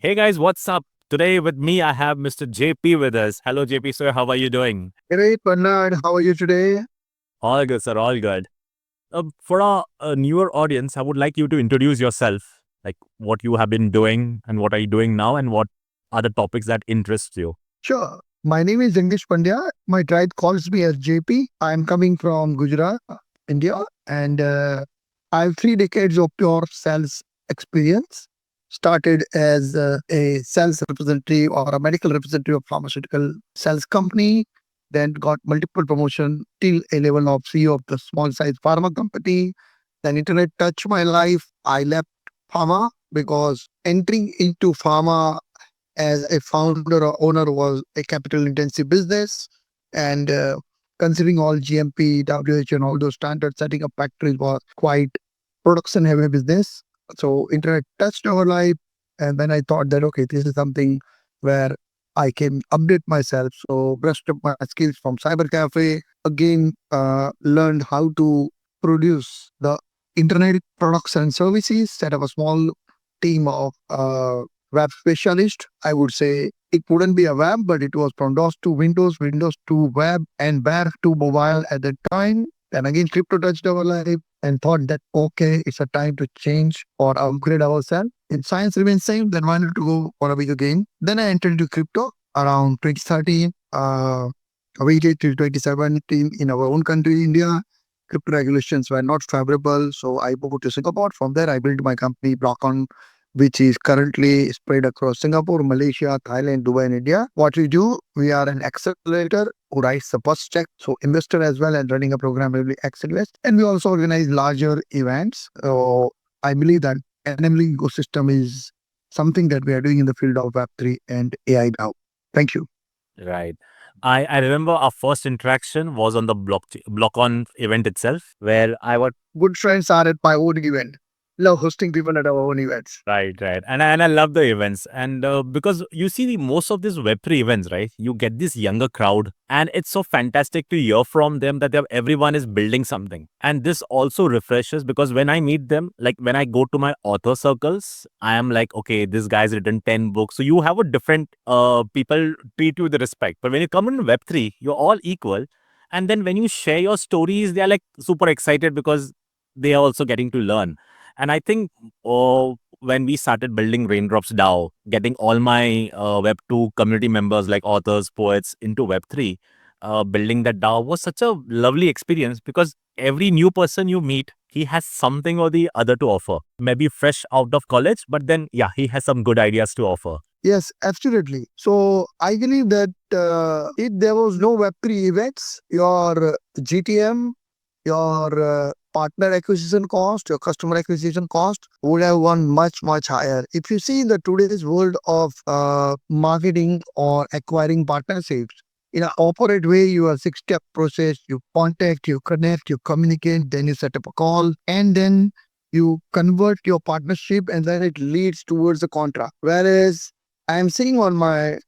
Hey guys, what's up? Today with me, I have Mr. JP with us. Hello, JP, sir. How are you doing? Great, Bernard. How are you today? All good, sir. All good. For our newer audience, I would like you to introduce yourself, like what you have been doing and what are you doing now, and what are the topics that interest you. Sure. My name is Jagdish Pandya. My tribe calls me as JP. I'm coming from Gujarat, India, and I have 3 decades of pure sales experience. Started as a sales representative or a medical representative of pharmaceutical sales company, then got multiple promotion till a level of CEO of the small size pharma company. Then internet touched my life. I left pharma because entering into pharma as a founder or owner was a capital intensive business, and considering all GMP, WHO and all those standards, setting up factories was quite production heavy business. So internet touched our life, and then I thought that okay, this is something where I can update myself. So brushed up my skills from cyber cafe, again learned how to produce the internet products and services, set up a small team of web specialist. I would say it wouldn't be a web, but it was from DOS to Windows, Windows to web, and back to mobile at the time. And again, crypto touched our life and thought that, okay, it's a time to change or upgrade ourselves. If science remains same, then why not to go for a bigger game? Then I entered into crypto around 2013. Waited till 2017 in our own country, India. Crypto regulations were not favorable, so I moved to Singapore. From there, I built my company, Blockon, which is currently spread across Singapore, Malaysia, Thailand, Dubai, and India. What we do, we are an accelerator who writes the first check, so investor as well, and running a program will be Accelerate. And we also organize larger events. So I believe that enabling ecosystem is something that we are doing in the field of Web3 and AI now. Thank you. Right. I remember our first interaction was on the block on event itself, where I was Good friends are at my own event. Love hosting people at our own events. right. And I love the events. And because you see most of these Web3 events, right? You get this younger crowd, and it's so fantastic to hear from them that everyone is building something. And this also refreshes because when I meet them, like when I go to my author circles, I am like, okay, this guy's written 10 books. So you have a different people treat you with respect. But when you come in Web3, you're all equal. And then when you share your stories, they are like super excited because they are also getting to learn. And I think when we started building Raindrops DAO, getting all my Web2 community members like authors, poets into Web3, building that DAO was such a lovely experience because every new person you meet, he has something or the other to offer. Maybe fresh out of college, but then, yeah, he has some good ideas to offer. Yes, absolutely. So I believe that if there was no Web3 events, your GTM, your partner acquisition cost, your customer acquisition cost would have gone much, much higher. If you see in the today's world of marketing or acquiring partnerships, in an operate way, you have 6-step process. You contact, you connect, you communicate, then you set up a call, and then you convert your partnership, and then it leads towards a contract. Whereas I am seeing on my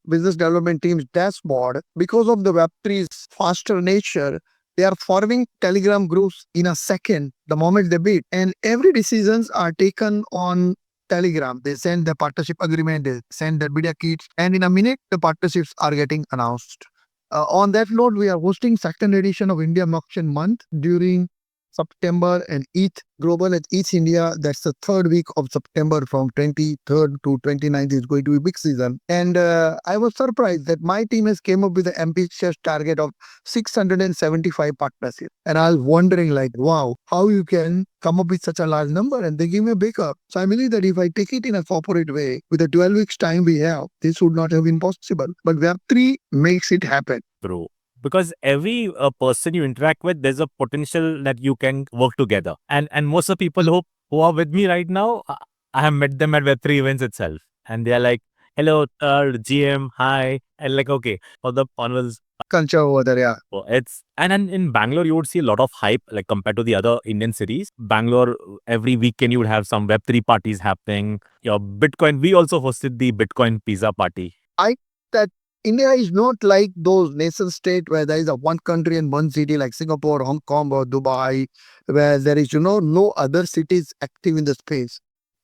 business development team's dashboard, because of the Web3's faster nature, they are forming Telegram groups in a second, the moment they bid. And every decisions are taken on Telegram. They send the partnership agreement, they send the media kits, and in a minute, the partnerships are getting announced. On that note, we are hosting second edition of India Auction Month during September, and ETH Global at ETH India. That's the third week of September from 23rd to 29th is going to be big season. And I was surprised that my team has came up with an ambitious target of 675 partnerships. And I was wondering like, wow, how you can come up with such a large number, and they give me a big up. So I believe that if I take it in a corporate way, with the 12 weeks time we have, this would not have been possible. But Web3 makes it happen. True. Because every person you interact with, there's a potential that you can work together. And most of the people who are with me right now, I have met them at Web3 events itself. And they are like, hello, GM, hi. And like, okay, for the panels. Culture over there, yeah. And in Bangalore, you would see a lot of hype, like compared to the other Indian cities. Bangalore, every weekend you would have some Web3 parties happening. Your Bitcoin, we also hosted the Bitcoin pizza party. That India is not like those nation state where there is a one country and one city like Singapore, Hong Kong, or Dubai, where there is no other cities active in the space.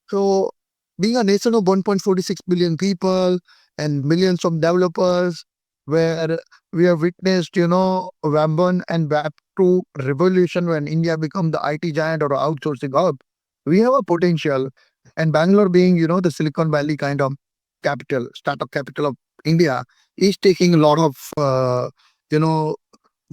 So being a nation of 1.46 billion people and millions of developers, where we have witnessed, Web 1 and Web 2 revolution when India become the IT giant or outsourcing hub, we have a potential. And Bangalore being, the Silicon Valley kind of capital, startup capital of India, is taking a lot of, you know,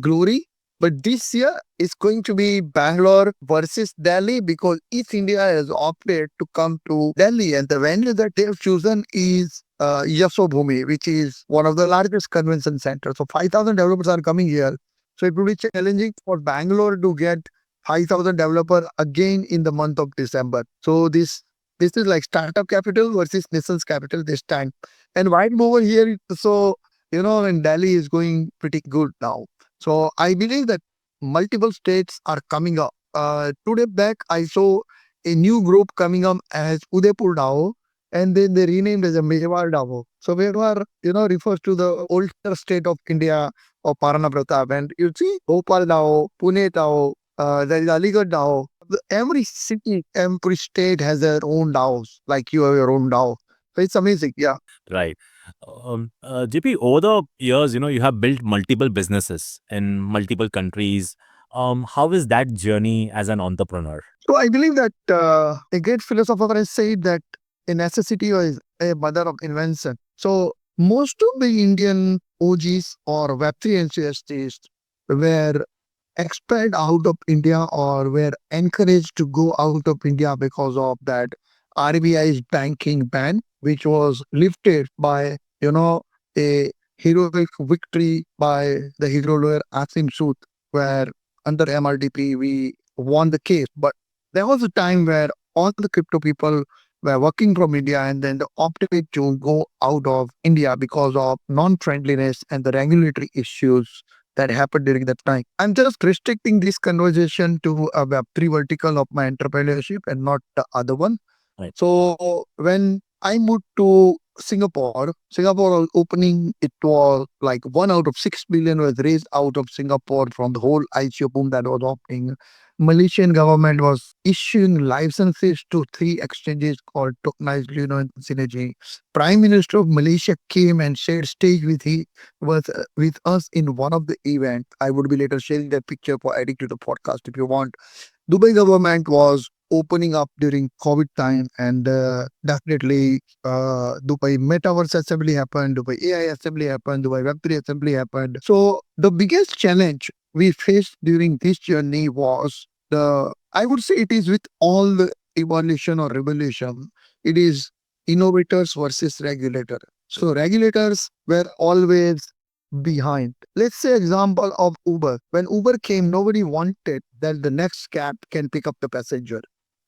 glory. But this year is going to be Bangalore versus Delhi because East India has opted to come to Delhi, and the venue that they've chosen is Yashobhumi, which is one of the largest convention centers. So 5,000 developers are coming here. So it will be challenging for Bangalore to get 5,000 developers again in the month of December. So this is like startup capital versus nation's capital this time. And right over here, so in Delhi is going pretty good now. So I believe that multiple states are coming up. Today back, I saw a new group coming up as Udaipur DAO, and then they renamed as a Mewar DAO. So Mewar, refers to the older state of India of Parana Pratap. And you see Bhopal DAO, Pune DAO, there is Aligarh DAO. Every city, every state has their own DAOs, like you have your own DAO. So it's amazing. Yeah. Right. JP, over the years, you have built multiple businesses in multiple countries. How is that journey as an entrepreneur? So I believe that a great philosopher has said that a necessity is a mother of invention. So most of the Indian OGs or Web3 enthusiasts were expelled out of India or were encouraged to go out of India because of that RBI's banking ban, which was lifted by, a heroic victory by the hero lawyer Asim Sood, where under MRDP we won the case. But there was a time where all the crypto people were working from India and then they opted to go out of India because of non-friendliness and the regulatory issues that happened during that time. I'm just restricting this conversation to a Web3 vertical of my entrepreneurship and not the other one. Right. So when I moved to Singapore was opening, it was like 1 out of 6 billion was raised out of Singapore from the whole ICO boom that was opening. Malaysian government was issuing licenses to 3 exchanges called Tokenized Luno and Synergy. Prime Minister of Malaysia came and shared stage with us in one of the events. I would be later sharing that picture for adding to the podcast if you want. Dubai government was opening up during COVID time, and definitely Dubai Metaverse Assembly happened, Dubai AI Assembly happened, Dubai Web3 Assembly happened. So the biggest challenge we faced during this journey was I would say it is with all the evolution or revolution, it is innovators versus regulator. So regulators were always behind. Let's say example of Uber. When Uber came, nobody wanted that the next cab can pick up the passenger,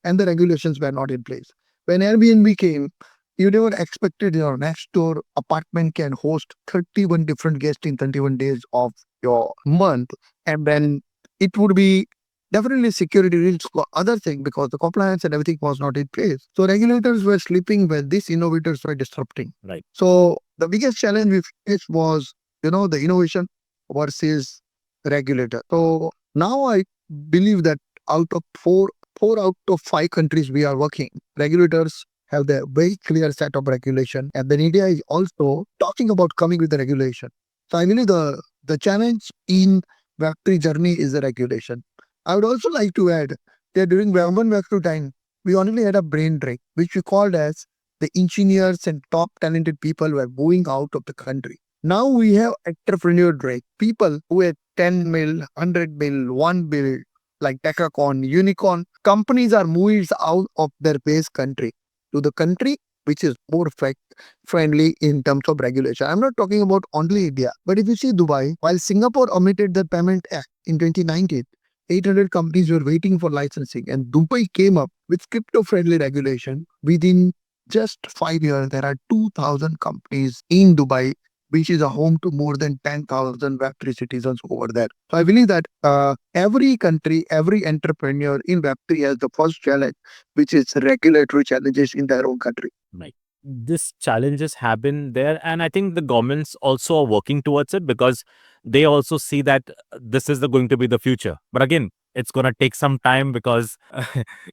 and the regulations were not in place. When Airbnb came, you never expected your next door apartment can host 31 different guests in 31 days of your month, and then it would be definitely security risks for other thing because the compliance and everything was not in place. So regulators were sleeping when these innovators were disrupting. Right. So the biggest challenge we faced was, the innovation versus regulator. So now I believe that out of four out of 5 countries we are working, regulators have the very clear set of regulation, and then India is also talking about coming with the regulation. So I believe the challenge in Web3 journey is the regulation. I would also like to add that during Web1, Web2 time, we only had a brain drain, which we called as the engineers and top talented people were moving out of the country. Now we have entrepreneur drain, people who had 10 mil, 100 mil, 1 bill, like Decacon, Unicorn. Companies are moving out of their base country to the country which is more friendly in terms of regulation. I'm not talking about only India, but if you see Dubai, while Singapore omitted the Payment Act in 2019, 800 companies were waiting for licensing, and Dubai came up with crypto-friendly regulation. Within just 5 years, there are 2,000 companies in Dubai, which is a home to more than 10,000 Web3 citizens over there. So I believe that every country, every entrepreneur in Web3 has the first challenge, which is regulatory challenges in their own country. Right. This challenges have been there, and I think the governments also are working towards it because they also see that this is going to be the future. But again, it's going to take some time because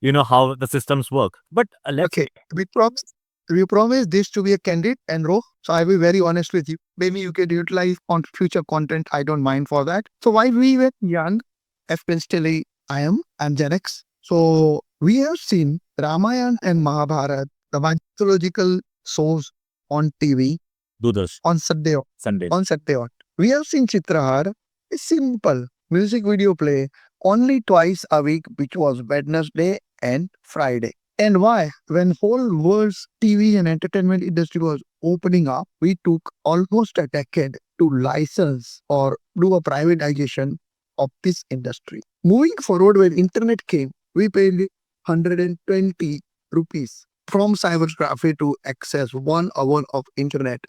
you know how the systems work. But let's Okay, we promise. We promise this to be a candid and raw. So I will be very honest with you. Maybe you can utilize on future content. I don't mind for that. So while we were young, especially I'm Gen X. So we have seen Ramayana and Mahabharata, the mythological shows on TV Do this on Sunday. Sundays. On Saturday. We have seen Chitrahar, a simple music video play only twice a week, which was Wednesday and Friday. And why? When whole world's TV and entertainment industry was opening up, we took almost a decade to license or do a privatization of this industry. Moving forward, when internet came, we paid 120 rupees from cyberscraphy to access 1 hour of internet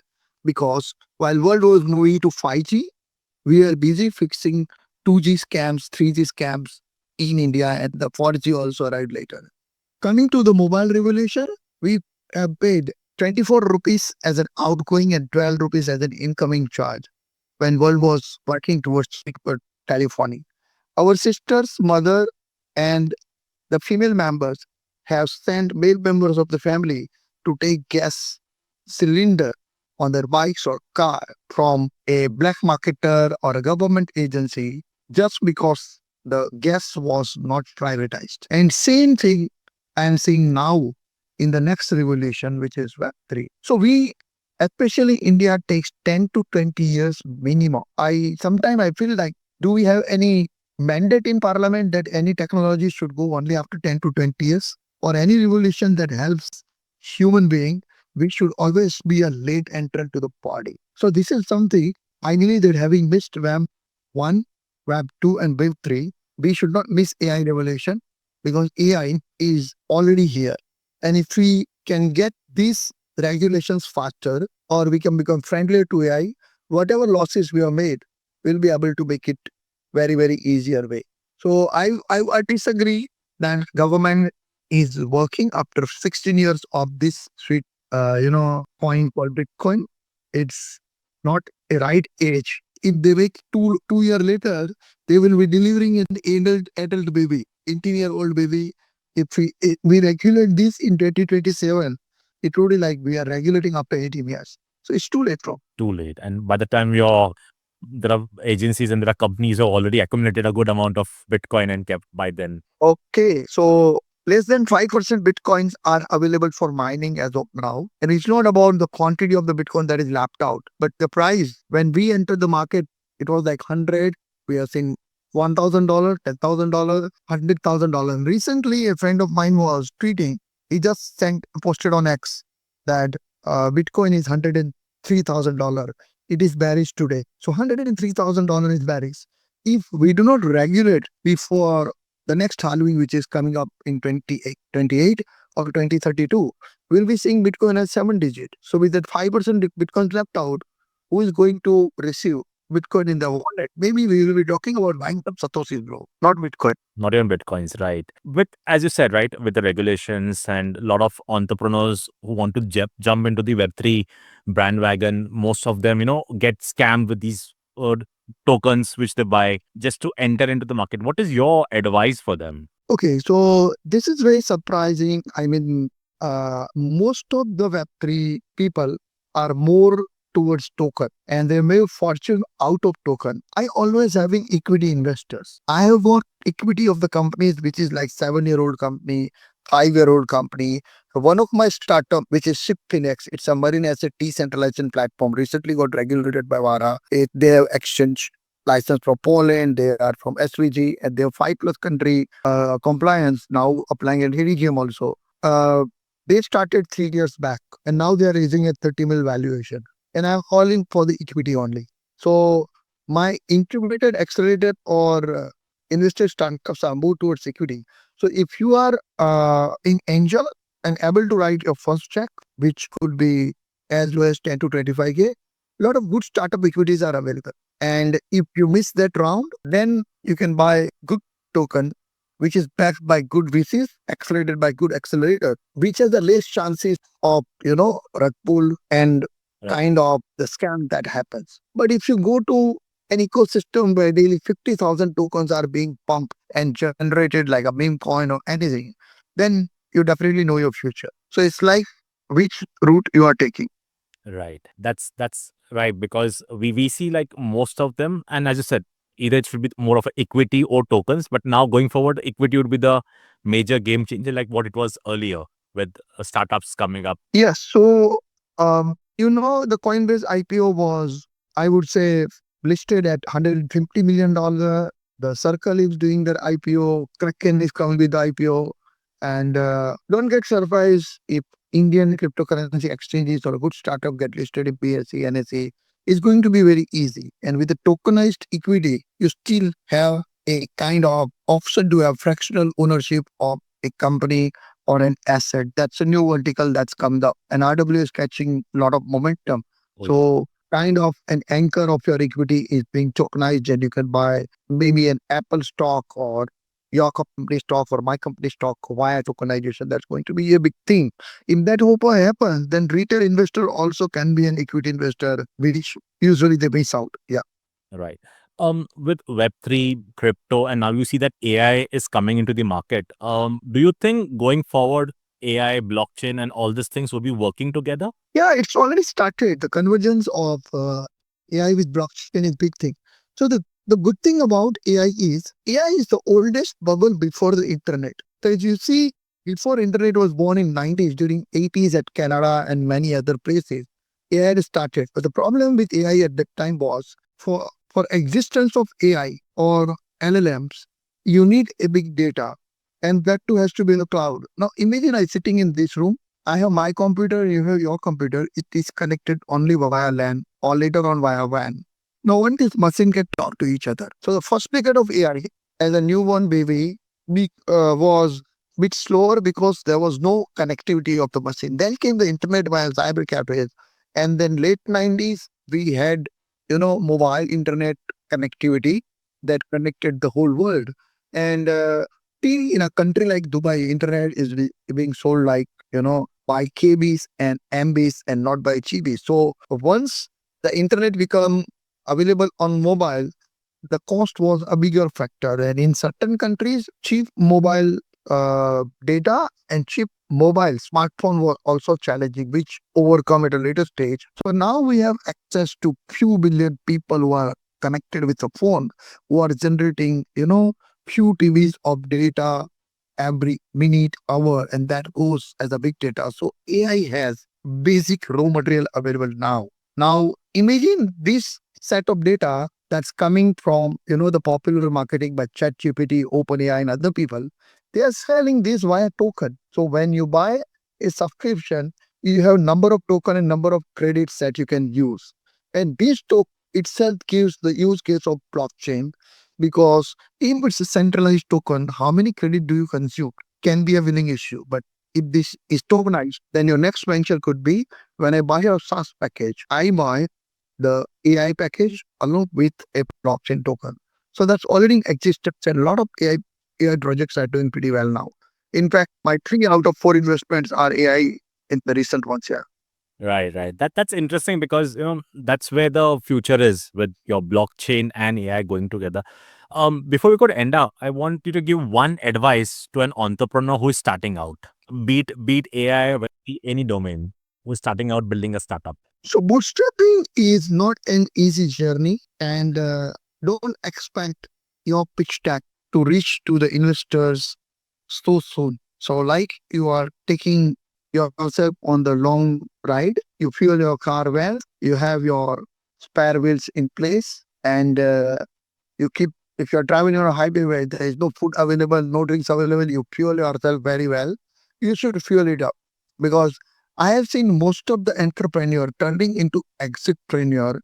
because while world was moving to 5G, we are busy fixing 2G scams, 3G scams in India, and the 4G also arrived later. Coming to the mobile revolution, we have paid 24 rupees as an outgoing and 12 rupees as an incoming charge when world was working towards cheaper telephony. Our sisters, mother, and the female members have sent male members of the family to take gas cylinder on their bikes or car from a black marketer or a government agency just because the gas was not privatized. And same thing I am seeing now in the next revolution, which is Web3. So we, especially India, takes 10 to 20 years minimum. I feel like, do we have any mandate in parliament that any technology should go only after 10 to 20 years? Or any revolution that helps human being, we should always be a late entrant to the party. So this is something I believe that having missed Web 1, Web 2 and Web 3, we should not miss AI revolution because AI is already here. And if we can get these regulations faster or we can become friendlier to AI, whatever losses we have made, we'll be able to make it very, very easier way. So I disagree that government is working after 16 years of this sweet, coin called Bitcoin. It's not a right age. If they make two year later, they will be delivering an adult baby, 18-year-old baby. If we regulate this in 2027, it would be like we are regulating after 18 years. So it's too late from. Too late. And by the time there are agencies and there are companies who have already accumulated a good amount of Bitcoin and kept by then. Okay, so less than 5% Bitcoins are available for mining as of now. And it's not about the quantity of the Bitcoin that is lapped out, but the price. When we entered the market, it was like 100. We are seeing $1,000, $10,000, $100,000. Recently, a friend of mine was tweeting, he just posted on X that Bitcoin is $103,000. It is bearish today. So $103,000 is bearish. If we do not regulate before the next halving, which is coming up in 28 or 2032, we'll be seeing Bitcoin as 7 digit. So with that 5% Bitcoin left out, who is going to receive Bitcoin in the wallet? Maybe we will be talking about buying some Satoshis, bro, not Bitcoin. Not even Bitcoins, right? With, as you said, right, with the regulations and a lot of entrepreneurs who want to jump into the Web3 bandwagon, most of them, get scammed with these tokens which they buy just to enter into the market. What is your advice for them? Okay, so this is very surprising. I mean, most of the Web3 people are more towards token and they make fortune out of token. I always having equity investors. I have got equity of the companies which is like 7-year-old company, 5-year-old company. One of my startup, which is ShipFinex, it's a marine asset decentralization platform, recently got regulated by VARA. They have exchange license from Poland, they are from SVG, and they have 5+ country compliance now applying at HDGM also. They started 3 years back and now they are raising a 30 mil valuation. And I'm calling for the equity only. So my incubated accelerator or investor startups are moved towards equity. So if you are in angel and able to write your first check, which could be as low as 10 to 25K, a lot of good startup equities are available. And if you miss that round, then you can buy good token, which is backed by good VCs, accelerated by good accelerator, which has the less chances of, rug pull and kind of the scam that happens. But if you go to an ecosystem where daily 50,000 tokens are being pumped and generated like a meme coin or anything, then you definitely know your future. So it's like which route you are taking. Right. That's right, because we see like most of them, and as you said, either it should be more of a equity or tokens. But now going forward, equity would be the major game changer, like what it was earlier with startups coming up. Yes. So, the Coinbase IPO was, I would say, listed at $150 million. The Circle is doing their IPO. Kraken is coming with the IPO. And don't get surprised if Indian cryptocurrency exchanges or a good startup get listed in BSE, NSE. It's going to be very easy. And with the tokenized equity, you still have a kind of option to have fractional ownership of a company or an asset. That's a new vertical that's come up. And RW is catching a lot of momentum. Oh, yeah. So kind of an anchor of your equity is being tokenized, and you can buy maybe an Apple stock or your company stock or my company stock via tokenization. That's going to be a big thing. If that hope happens, then retail investor also can be an equity investor, which usually they miss out. Yeah. Right. With Web3, crypto, and now you see that AI is coming into the market. Do you think going forward, AI, blockchain, and all these things will be working together? Yeah, it's already started. The convergence of AI with blockchain is big thing. So the good thing about AI is the oldest bubble before the internet. So as you see, before internet was born in 90s, during 80s at Canada and many other places, AI had started. But the problem with AI at that time was for existence of AI or LLMs, you need a big data. And that too has to be in the cloud. Now imagine I sitting in this room. I have my computer, you have your computer. It is connected only via LAN or later on via WAN. No one this machine can talk to each other. So the first decade of AI as a newborn baby was bit slower because there was no connectivity of the machine. Then came the internet via cyber cafes. And then late 90s, we had, mobile internet connectivity that connected the whole world. And in a country like Dubai, internet is being sold like, by KBs and MBs and not by GBs. So once the internet become available on mobile, the cost was a bigger factor. And in certain countries, cheap mobile data and cheap mobile smartphone were also challenging, which overcome at a later stage. So now we have access to few billion people who are connected with a phone, who are generating, few TVs of data every minute, hour, and that goes as a big data. So AI has basic raw material available now. Now imagine this set of data that's coming from the popular marketing by ChatGPT, OpenAI, and other people. They are selling this via token. So when you buy a subscription, you have number of token and number of credits that you can use. And this token itself gives the use case of blockchain because if it's a centralized token, how many credit do you consume can be a winning issue. But if this is tokenized, then your next venture could be when I buy a SaaS package, I buy the AI package along with a blockchain token. So that's already existed. And a lot of AI projects are doing pretty well now. In fact, my 3 out of 4 investments are AI in the recent ones. Yeah. Right, right. That's interesting because that's where the future is with your blockchain and AI going together. Before we could end up, I want you to give one advice to an entrepreneur who is starting out. Beat AI, be any domain, who's starting out building a startup. So bootstrapping is not an easy journey, and don't expect your pitch deck to reach to the investors so soon. So, like you are taking yourself on the long ride, you fuel your car well, you have your spare wheels in place, and you keep. If you're traveling on a highway where there is no food available, no drinks available, you fuel yourself very well. You should fuel it up because I have seen most of the entrepreneur turning into exitpreneur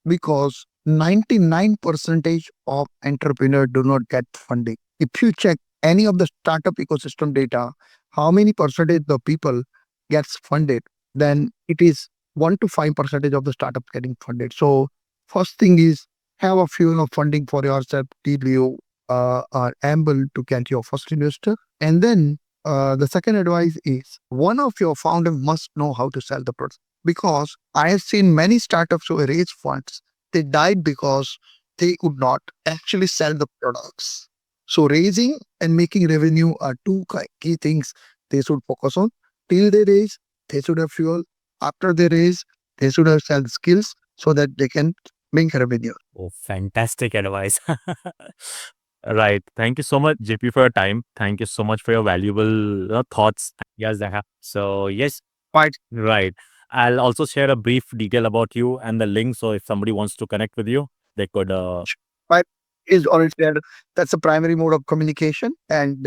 because 99 percentage of entrepreneur do not get funding. If you check any of the startup ecosystem data, how many percentage the people gets funded, then it is 1 to 5% of the startup getting funded. So first thing is have a fuel of funding for yourself till you are able to get your first investor. And then the second advice is one of your founder must know how to sell the product because I have seen many startups who raise funds. They died because they could not actually sell the products. So raising and making revenue are two key things they should focus on. Till they raise, they should have fuel. After they raise, they should have sell skills so that they can make revenue. Oh, fantastic advice. Right. Thank you so much, JP, for your time. Thank you so much for your valuable thoughts. Yes, Zaha. So, yes, Right. right. I'll also share a brief detail about you and the link. So, if somebody wants to connect with you, they could. Right. Is already there. That's the primary mode of communication. And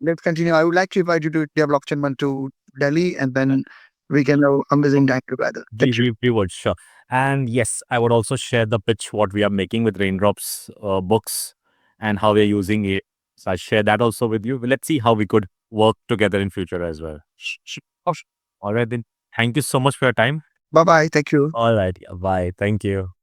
let's continue. I would like to invite you to India Blockchain Month to Delhi, and then we can have amazing time together. Thank you. We would, sure. And yes, I would also share the pitch what we are making with Raindrops books and how we are using it. So I'll share that also with you. Let's see how we could work together in future as well. All right, then. Thank you so much for your time. Bye bye. Thank you. All right. Bye. Thank you.